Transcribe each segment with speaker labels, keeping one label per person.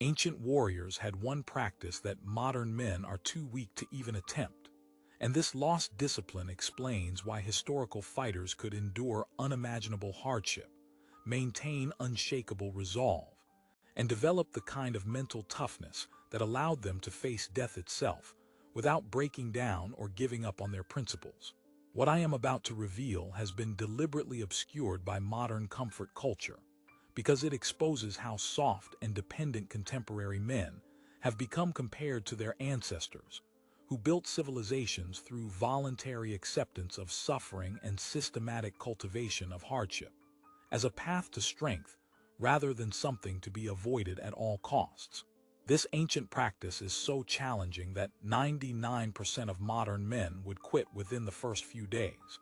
Speaker 1: Ancient warriors had one practice that modern men are too weak to even attempt, and this lost discipline explains why historical fighters could endure unimaginable hardship, maintain unshakable resolve, and develop the kind of mental toughness that allowed them to face death itself without breaking down or giving up on their principles. What I am about to reveal has been deliberately obscured by modern comfort culture, because it exposes how soft and dependent contemporary men have become compared to their ancestors, who built civilizations through voluntary acceptance of suffering and systematic cultivation of hardship, as a path to strength rather than something to be avoided at all costs. This ancient practice is so challenging that 99% of modern men would quit within the first few days.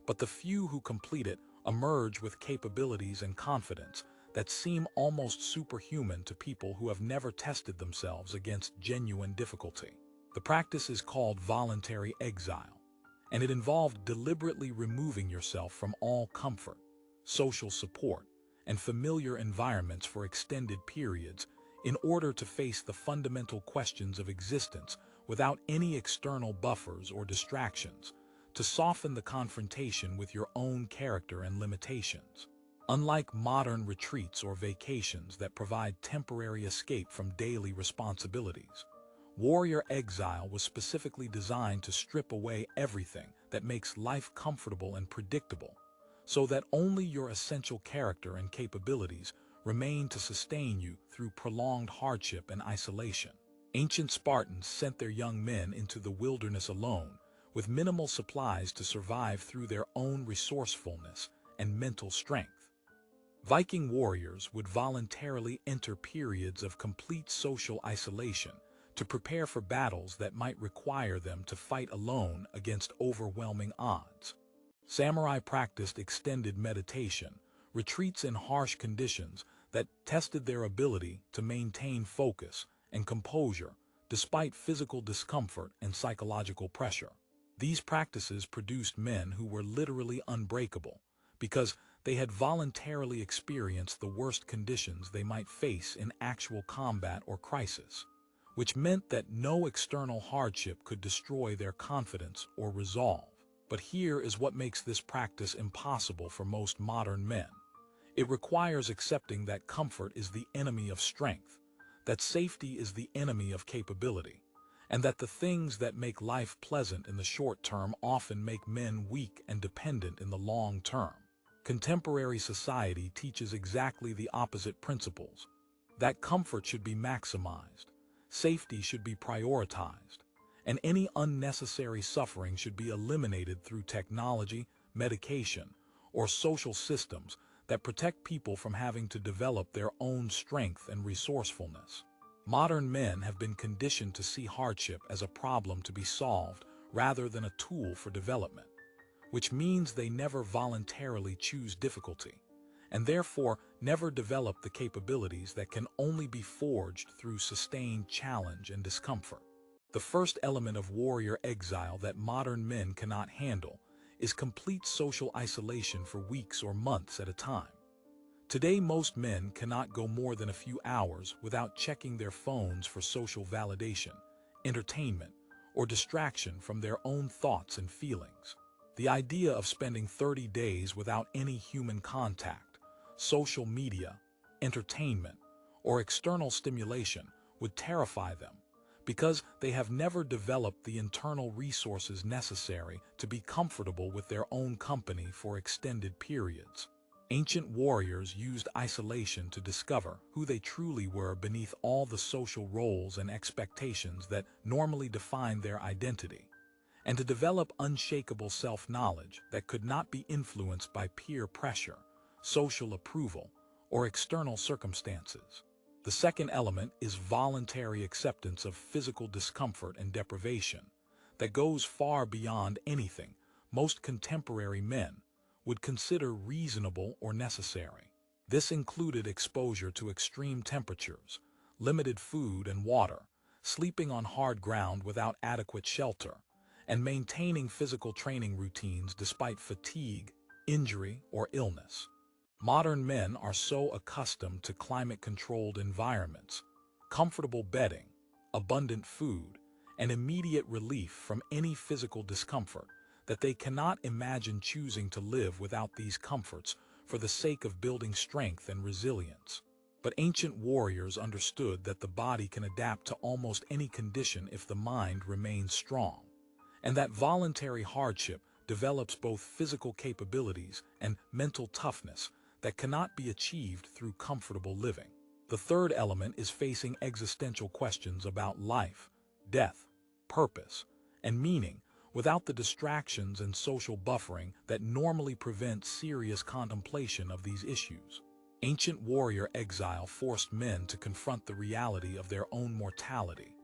Speaker 1: But the few who complete it emerge with capabilities and confidence that seem almost superhuman to people who have never tested themselves against genuine difficulty. The practice is called voluntary exile, and it involved deliberately removing yourself from all comfort, social support, and familiar environments for extended periods in order to face the fundamental questions of existence without any external buffers or distractions, to soften the confrontation with your own character and limitations. Unlike modern retreats or vacations that provide temporary escape from daily responsibilities, warrior exile was specifically designed to strip away everything that makes life comfortable and predictable, so that only your essential character and capabilities remain to sustain you through prolonged hardship and isolation. Ancient Spartans sent their young men into the wilderness alone, with minimal supplies to survive through their own resourcefulness and mental strength. Viking warriors would voluntarily enter periods of complete social isolation to prepare for battles that might require them to fight alone against overwhelming odds. Samurai practiced extended meditation, retreats in harsh conditions that tested their ability to maintain focus and composure despite physical discomfort and psychological pressure. These practices produced men who were literally unbreakable because they had voluntarily experienced the worst conditions they might face in actual combat or crisis, which meant that no external hardship could destroy their confidence or resolve. But here is what makes this practice impossible for most modern men. It requires accepting that comfort is the enemy of strength, that safety is the enemy of capability, and that the things that make life pleasant in the short term often make men weak and dependent in the long term. Contemporary society teaches exactly the opposite principles, that comfort should be maximized, safety should be prioritized, and any unnecessary suffering should be eliminated through technology, medication, or social systems that protect people from having to develop their own strength and resourcefulness. Modern men have been conditioned to see hardship as a problem to be solved rather than a tool for development, which means they never voluntarily choose difficulty, and therefore never develop the capabilities that can only be forged through sustained challenge and discomfort. The first element of warrior exile that modern men cannot handle is complete social isolation for weeks or months at a time. Today, most men cannot go more than a few hours without checking their phones for social validation, entertainment, or distraction from their own thoughts and feelings. The idea of spending 30 days without any human contact, social media, entertainment, or external stimulation would terrify them, because they have never developed the internal resources necessary to be comfortable with their own company for extended periods. Ancient warriors used isolation to discover who they truly were beneath all the social roles and expectations that normally define their identity, and to develop unshakable self-knowledge that could not be influenced by peer pressure, social approval, or external circumstances. The second element is voluntary acceptance of physical discomfort and deprivation that goes far beyond anything most contemporary men would consider reasonable or necessary. This included exposure to extreme temperatures, limited food and water, sleeping on hard ground without adequate shelter, and maintaining physical training routines despite fatigue, injury, or illness. Modern men are so accustomed to climate-controlled environments, comfortable bedding, abundant food, and immediate relief from any physical discomfort, that they cannot imagine choosing to live without these comforts for the sake of building strength and resilience. But ancient warriors understood that the body can adapt to almost any condition if the mind remains strong, and that voluntary hardship develops both physical capabilities and mental toughness that cannot be achieved through comfortable living. The third element is facing existential questions about life, death, purpose, and meaning without the distractions and social buffering that normally prevent serious contemplation of these issues. Ancient warrior exile forced men to confront the reality of their own mortality,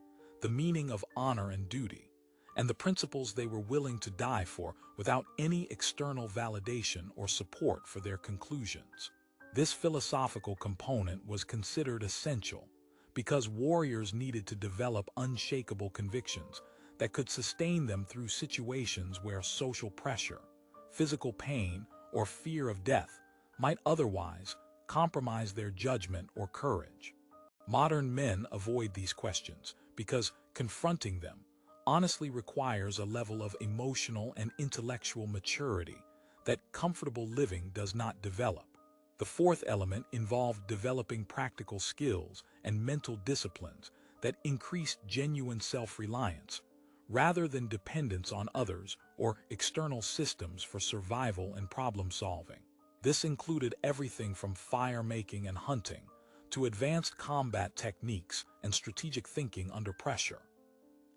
Speaker 1: the meaning of honor and duty, and the principles they were willing to die for without any external validation or support for their conclusions. This philosophical component was considered essential because warriors needed to develop unshakable convictions that could sustain them through situations where social pressure, physical pain, or fear of death might otherwise compromise their judgment or courage. Modern men avoid these questions because confronting them honestly requires a level of emotional and intellectual maturity that comfortable living does not develop. The fourth element involved developing practical skills and mental disciplines that increased genuine self-reliance, rather than dependence on others or external systems for survival and problem-solving. This included everything from fire-making and hunting to advanced combat techniques and strategic thinking under pressure.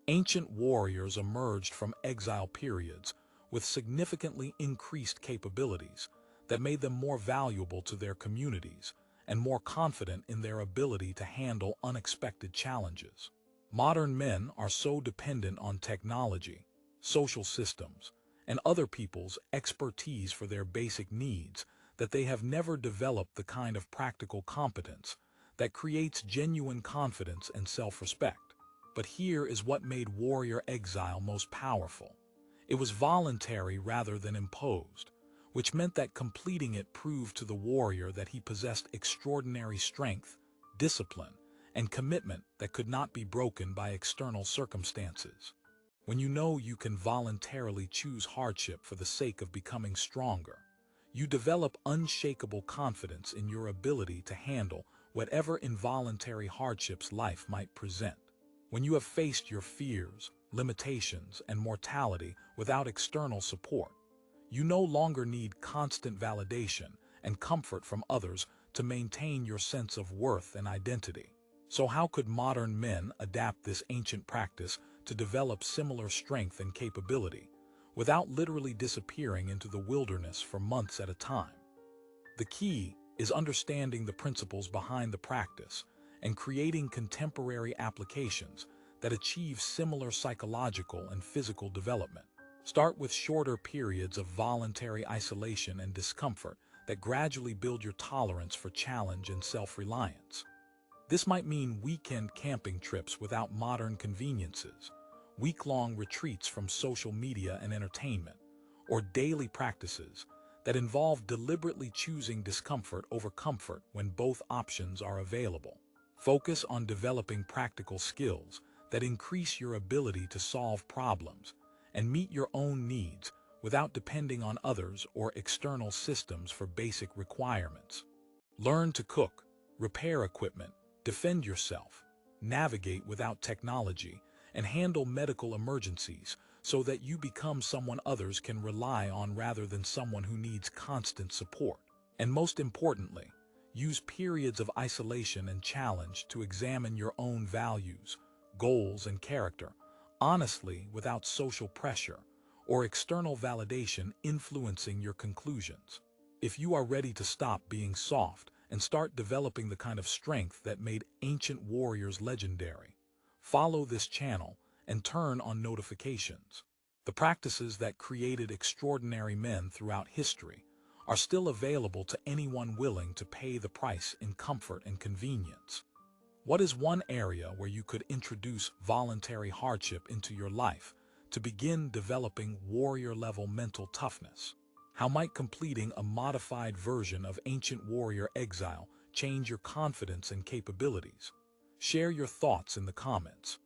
Speaker 1: Ancient warriors emerged from exile periods with significantly increased capabilities that made them more valuable to their communities and more confident in their ability to handle unexpected challenges. Modern men are so dependent on technology, social systems, and other people's expertise for their basic needs that they have never developed the kind of practical competence that creates genuine confidence and self-respect. But here is what made warrior exile most powerful. It was voluntary rather than imposed, which meant that completing it proved to the warrior that he possessed extraordinary strength, discipline, and commitment that could not be broken by external circumstances. When you know you can voluntarily choose hardship for the sake of becoming stronger, you develop unshakable confidence in your ability to handle whatever involuntary hardships life might present. When you have faced your fears, limitations, and mortality without external support, you no longer need constant validation and comfort from others to maintain your sense of worth and identity. So how could modern men adapt this ancient practice to develop similar strength and capability without literally disappearing into the wilderness for months at a time? The key is understanding the principles behind the practice and creating contemporary applications that achieve similar psychological and physical development. Start with shorter periods of voluntary isolation and discomfort that gradually build your tolerance for challenge and self-reliance. This might mean weekend camping trips without modern conveniences, week-long retreats from social media and entertainment, or daily practices that involve deliberately choosing discomfort over comfort when both options are available. Focus on developing practical skills that increase your ability to solve problems and meet your own needs without depending on others or external systems for basic requirements. Learn to cook, repair equipment, defend yourself, navigate without technology, and handle medical emergencies so that you become someone others can rely on rather than someone who needs constant support. And most importantly, use periods of isolation and challenge to examine your own values, goals, and character, honestly without social pressure or external validation influencing your conclusions. If you are ready to stop being soft and start developing the kind of strength that made ancient warriors legendary, follow this channel and turn on notifications. The practices that created extraordinary men throughout history are still available to anyone willing to pay the price in comfort and convenience. What is one area where you could introduce voluntary hardship into your life to begin developing warrior-level mental toughness? How might completing a modified version of ancient warrior exile change your confidence and capabilities? Share your thoughts in the comments.